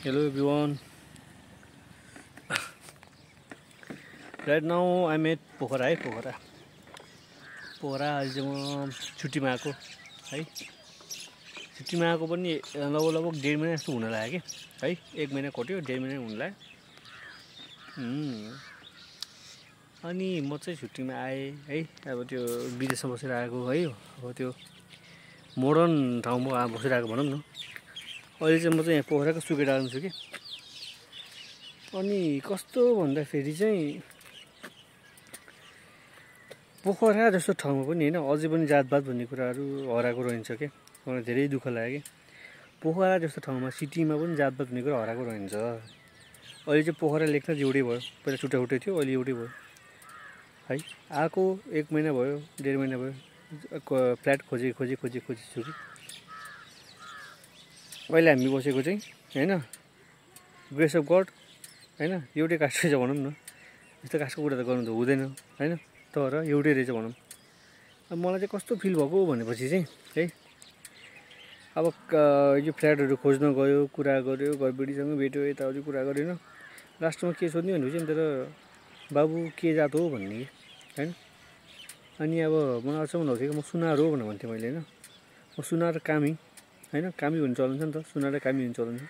Hello everyone. Right now I'm at Pokhara. Pokhara आज म छुट्टीमा आएको है। छुट्टीमा आएको पनि लगभग 1.5 महिना जस्तो हुन लाग्यो के है। 1 महिना कट्यो 1.5 महिना हुन लाग्यो। अनि म चाहिँ छुट्टीमा आए है। अब त्यो विदेशमा बसेर आएको है। अब त्यो मोडर्न ठाउँमा बसिरहेको भनौँ न। अहिले चाहिँ म चाहिँ यहाँ पोखराको सुकेडारमा छु के। अनि कस्तो भन्दाखेरि चाहिँ पोखरा जस्तो ठाउँमा पनि हैन अझै पनि जातपात भन्ने कुराहरू हराएको रहन्छ के। मलाई धेरै दुःख लाग्यो के। पोखरा जस्तो ठाउँमा सिटीमा पनि जातपात भन्ने कुरा हराएको रहन्छ। अहिले चाहिँ पोखरा लेख्न एउटै भयो। पहिला छुट्टै थियो, अहिले एउटै भयो है। आएको 1 महिना भयो, 1.5 महिना भयो। फ्ल्याट खोजी छु कि। अहिले हामी बसेको चाहिँ हैन ग्रेस अफ गड हैन एउटै कास्ट रहेछ भनौँ न। यस्तो कास्टको कुरा त गर्नु त हुँदैन हैन, तर एउटै रहेछ भनौँ। अब मलाई चाहिँ कस्तो फिल भएको भनेपछि चाहिँ है अब यो फ्ल्याटहरू खोज्न गयो, कुरा गर्यो, घरबेटीसँग भेट्यो, यताउति कुरा गर्यो हैन। लास्टमा के सोध्ने भनेपछि तर बाबु के जात हो भन्ने हैन। अनि अब मलाई अचम्म लाग्थ्यो कि म सुनार हो भनेर भन्थेँ मैले हैन। म सुनार कामी हैन, कामी भन्ने चलन छ नि त, सुनार र कामी भन्ने चलन छ।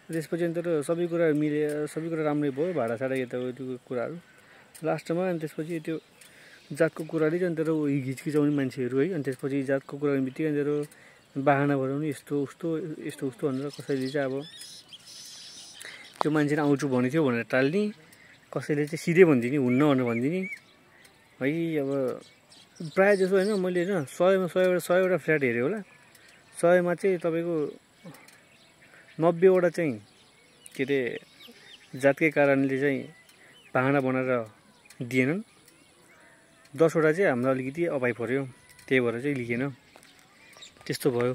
त्यसपछि अनि तर सबै कुरा मिले, सबै कुरा राम्रै भयो, भाडासाडा यताउतिको कुराहरू लास्टमा। अनि त्यसपछि त्यो जातको कुराले चाहिँ तर हिचकिचाउने मान्छेहरू है। अनि त्यसपछि जातको कुरा गर्ने बित्तिकै अनि तर बाहना बनाउने यस्तो उस्तो भनेर कसैले चाहिँ अब त्यो मान्छेले आउँछु भनेको थियो भनेर टाल्ने, कसैले चाहिँ सिधै भनिदिने हुन्न भनेर भनिदिने है। अब प्रायः जसो होइन मैले होइन 100वटा फ्ल्याट हेरेँ होला। 100मा चाहिँ तपाईँको 90वटा चाहिँ के अरे जातकै कारणले चाहिँ बाहना बनाएर दिएनन्। 10वटा चाहिँ हामीलाई अलिकति अपाइ पर्यो, त्यही भएर चाहिँ लिएन। त्यस्तो भयो।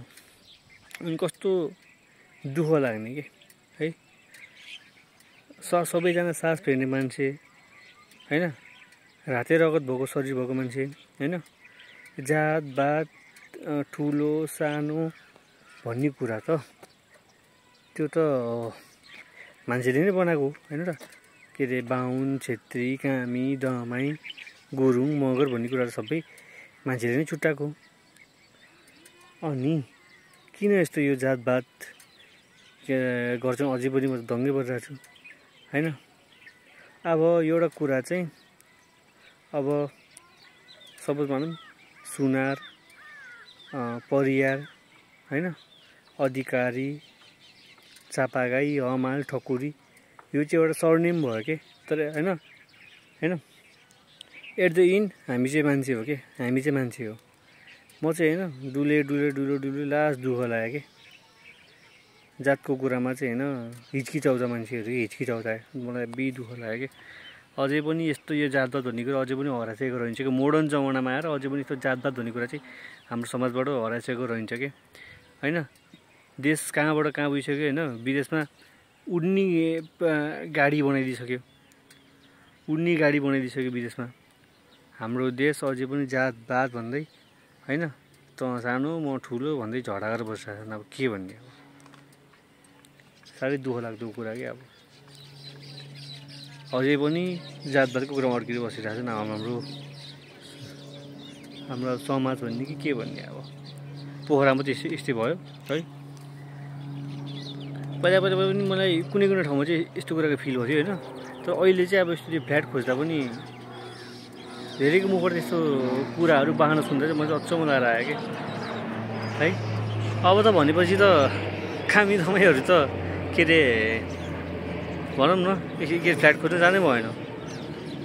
अनि कस्तो दुःख लाग्ने के है। सबैजना सास फेर्ने मान्छे हैन, राते रगत भएको शरीर भएको मान्छे हैन। जातबात ठुलो सानो भन्ने कुरा त त्यो त मान्छेले नै बनाएको हैन र। के अरे बाहुन, छेत्री, कामी, दमाई, गुरुङ, मगर भन्ने कुरा त सबै मान्छेले नै छुट्टाएको। अनि किन यस्तो यो जातपात गर्छन् अझै पनि म दङ्गै परिरहेको छु हैन। अब एउटा कुरा चाहिँ अब सपोज भनौँ सुनार, परियार हैन, अधिकारी, चापागाई, हमाल, ठकुरी यो चाहिँ एउटा सरनेम भयो के। तर हैन एट द एन्ड हामी चाहिँ मान्छे हो के। हामी चाहिँ मान्छे हो। म चाहिँ हैन डुले लास्ट दुःख लाग्यो के। जातको कुरामा चाहिँ हैन हिचकिचाउँछ मान्छेहरू, हिचकिचाउँछ। मलाई बे दुःख लाग्यो के। अझै पनि यस्तो यो जातपात भन्ने कुरा अझै पनि हराइसकेको रहन्छ कि। मोडर्न जमानामा आएर अझै पनि यस्तो जातपात भन्ने कुरा चाहिँ हाम्रो समाजबाट हराइसकेको रहन्छ के हैन। देश कहाँबाट कहाँ गइसक्यो हैन। विदेशमा उड्ने गाडी बनाइदिइसक्यो, विदेशमा। हाम्रो देश अझै पनि जातपात भन्दै हैन त सानो म ठुलो भन्दै झगडा गरेर बसिरहेको छ। अब के भन्ने, अब साह्रै दुःख लाग्दो कुरा के। अब अझै पनि जातपातको कुरामा अड्किएर बसिरहेको छ हाम्रो समाज भन्ने कि के भन्ने। अब पोखरामा चाहिँ यस्तै भयो है। पहिला पनि मलाई कुनै ठाउँमा चाहिँ यस्तो कुराको फिल भयो होइन। तर अहिले चाहिँ अब यस्तो फ्ल्याट खोज्दा पनि धेरैको मुखबाट त्यस्तो कुराहरू बाहना सुन्दा चाहिँ मलाई अचम्म लागेर आयो कि है। अब त भनेपछि त कामी दमाईहरू त के अरे भनौँ न के फ्ल्याट खोज्न जानै भएन।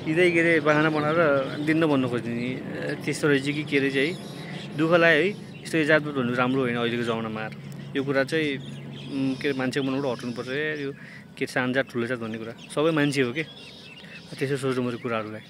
सिधै के अरे बाहना बनाएर दिन भन्नु खोज्ने त्यस्तो रहेछ कि के अरे चाहिँ है। दुःख लाग्यो है। यस्तो जातपात भन्नु राम्रो होइन अहिलेको जमानामा आएर। यो कुरा चाहिँ के अरे मान्छेको मनबाट हटाउनुपर्छ यो के सानो जात ठुलो जात भन्ने कुरा। सबै मान्छे हो के। त्यसो सोच्नु पर्यो कुराहरूलाई।